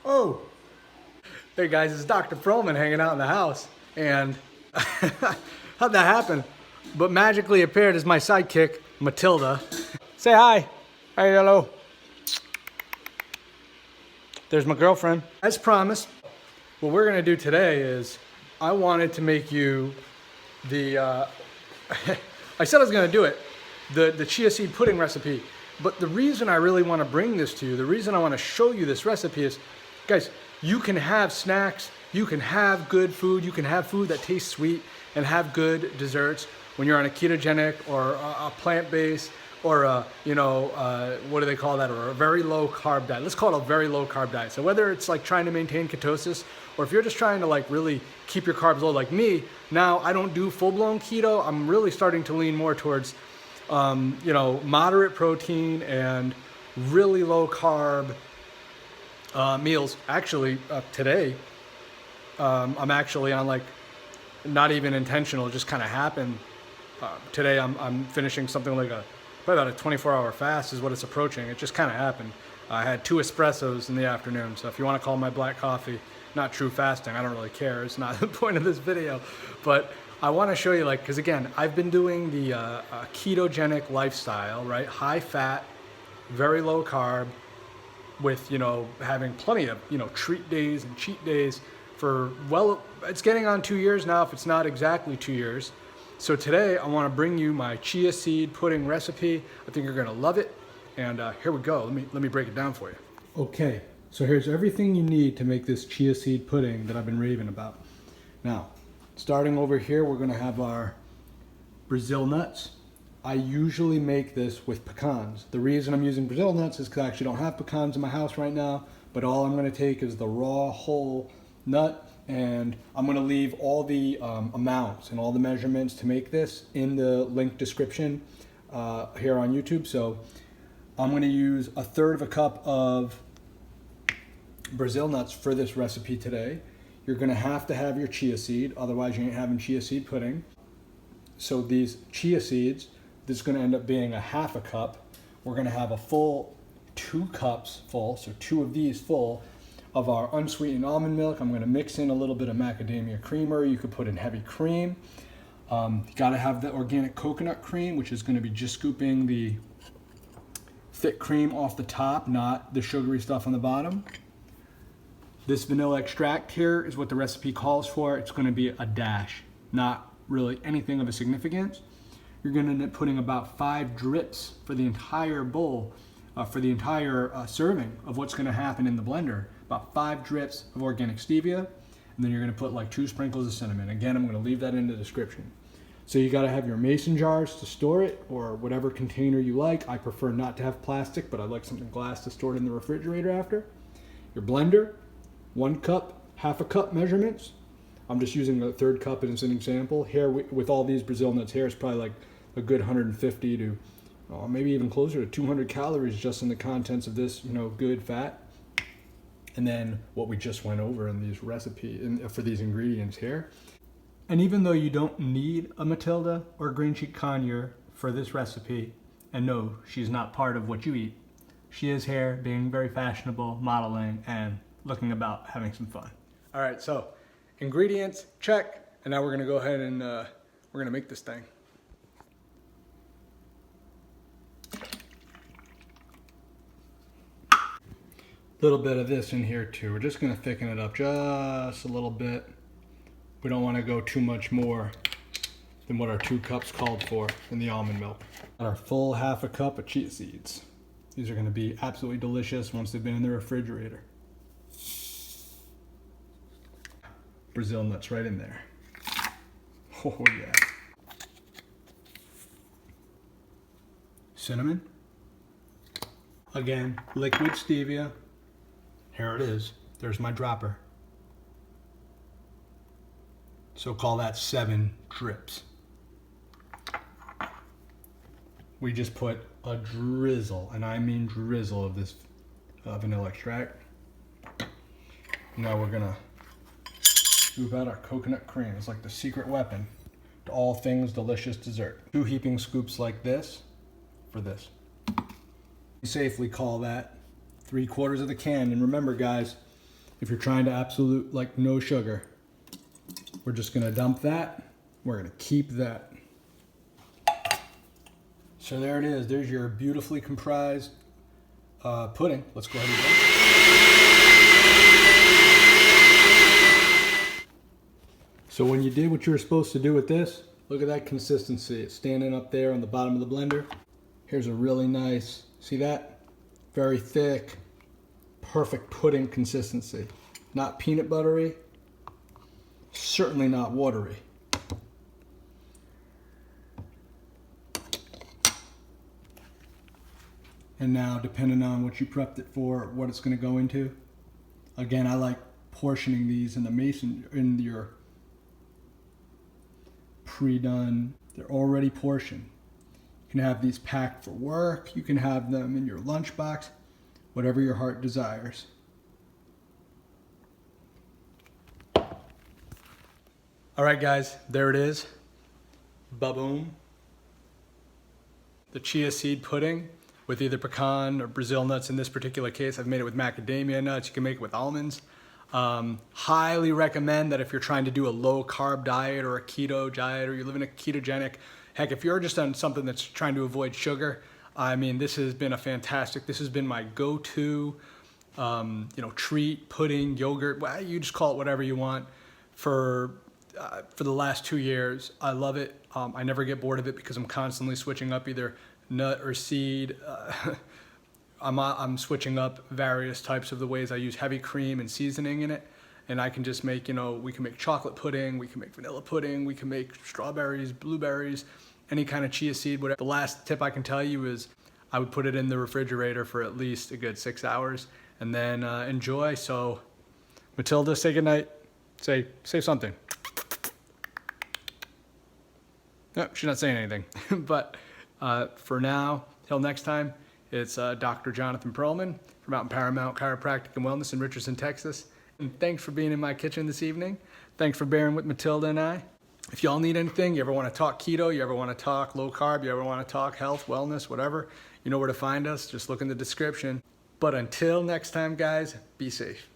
Oh, hey guys, it's Dr. Pearlman hanging out in the house. And how'd that happen? But magically appeared as my sidekick, Matilda. Say hi. Hey, hello. There's my girlfriend. As promised, what we're gonna do today is I wanted to make you the, I said I was gonna do it, the chia seed pudding recipe. But the reason I really wanna bring this to you, the reason I wanna show you this recipe is, guys, you can have snacks, you can have good food, you can have food that tastes sweet and have good desserts when you're on a ketogenic or a plant-based or what do they call that, or a very low carb diet. Let's call it a very low carb diet. So whether it's like trying to maintain ketosis or if you're just trying to like really keep your carbs low like me, now I don't do full-blown keto. I'm really starting to lean more towards moderate protein and really low carb meals. Actually, today, I'm actually on like, not even intentional, it just kind of happened. Today I'm finishing something like probably about a 24-hour fast is what it's approaching. It just kind of happened. I had 2 espressos in the afternoon. So if you want to call my black coffee not true fasting, I don't really care. It's not the point of this video. But I want to show you, like, because again, I've been doing the ketogenic lifestyle, right? High fat, very low carb, with, having plenty of, treat days and cheat days for, well, it's getting on 2 years now, if it's not exactly 2 years. So today I want to bring you my chia seed pudding recipe. I think you're going to love it. And here we go. Let me break it down for you. Okay, so here's everything you need to make this chia seed pudding that I've been raving about. Now, starting over here, we're going to have our Brazil nuts. I usually make this with pecans. The reason I'm using Brazil nuts is because I actually don't have pecans in my house right now, but all I'm going to take is the raw whole nut, and I'm going to leave all the amounts and all the measurements to make this in the link description here on YouTube. So I'm going to use 1/3 cup of Brazil nuts for this recipe today. You're going to have your chia seed, otherwise you ain't having chia seed pudding. So these chia seeds, this is going to end up being 1/2 cup. We're going to have a full 2 cups full, so 2 of these full of our unsweetened almond milk. I'm going to mix in a little bit of macadamia creamer. You could put in heavy cream. You got to have the organic coconut cream, which is going to be just scooping the thick cream off the top, not the sugary stuff on the bottom. This vanilla extract here is what the recipe calls for. It's going to be a dash, not really anything of a significance. You're going to end up putting about 5 drips for the entire bowl, for the entire serving of what's going to happen in the blender. About 5 drips of organic stevia, and then you're going to put like 2 sprinkles of cinnamon. Again, I'm going to leave that in the description. So you got to have your mason jars to store it, or whatever container you like. I prefer not to have plastic, but I like something glass to store it in the refrigerator after. Your blender, 1 cup, 1/2 cup measurements. I'm just using the 1/3 cup as an example. Here, with all these Brazil nuts here, it's probably like a good 150 to maybe even closer to 200 calories just in the contents of this, good fat. And then what we just went over in these for these ingredients here. And even though you don't need a Matilda or green cheek conure for this recipe, and no, she's not part of what you eat, she is here being very fashionable, modeling, and looking about having some fun. All right, so ingredients, check. And now we're gonna go ahead and we're gonna make this thing. Little bit of this in here too. We're just gonna thicken it up just a little bit. We don't want to go too much more than what our 2 cups called for in the almond milk. And our full 1/2 cup of chia seeds. These are gonna be absolutely delicious once they've been in the refrigerator. Brazil nuts right in there. Oh yeah. Cinnamon. Again, liquid stevia. Here it is. There's my dropper. So call that 7 drips. We just put a drizzle, and I mean drizzle, of this vanilla extract. Now we're gonna scoop out our coconut cream. It's like the secret weapon to all things delicious dessert. 2 heaping scoops like this for this. We safely call that 3/4 of the can. And remember guys, If you're trying to absolute, like no sugar, we're just gonna dump that. We're gonna keep that. So there it is. There's your beautifully comprised pudding. Let's go ahead and go. So when you did what you were supposed to do with this, look at that consistency. It's standing up there on the bottom of the blender. Here's a really nice, see that? Very thick, perfect pudding consistency. Not peanut buttery, certainly not watery. And now, depending on what you prepped it for, what it's going to go into. Again, I like portioning these in your pre-done. They're already portioned. You can have these packed for work. You can have them in your lunchbox, whatever your heart desires. All right, guys, there it is. Ba-boom. The chia seed pudding with either pecan or Brazil nuts. In this particular case, I've made it with macadamia nuts. You can make it with almonds. Highly recommend that if you're trying to do a low carb diet or a keto diet, or you're living a ketogenic, heck, if you're just on something that's trying to avoid sugar, I mean, this has been this has been my go-to, treat, pudding, yogurt, well, you just call it whatever you want for the last 2 years. I love it. I never get bored of it because I'm constantly switching up either nut or seed. I'm switching up various types of the ways I use heavy cream and seasoning in it. And I can just make, we can make chocolate pudding, we can make vanilla pudding, we can make strawberries, blueberries, any kind of chia seed, whatever. The last tip I can tell you is I would put it in the refrigerator for at least a good 6 hours and then enjoy. So Matilda, say goodnight. Say something. No, she's not saying anything. But for now, till next time, it's Dr. Jonathan Pearlman from out in Paramount Chiropractic and Wellness in Richardson, Texas. And thanks for being in my kitchen this evening. Thanks for bearing with Matilda and I. If y'all need anything, you ever want to talk keto, you ever want to talk low carb, you ever want to talk health, wellness, whatever, you know where to find us. Just look in the description. But until next time, guys, be safe.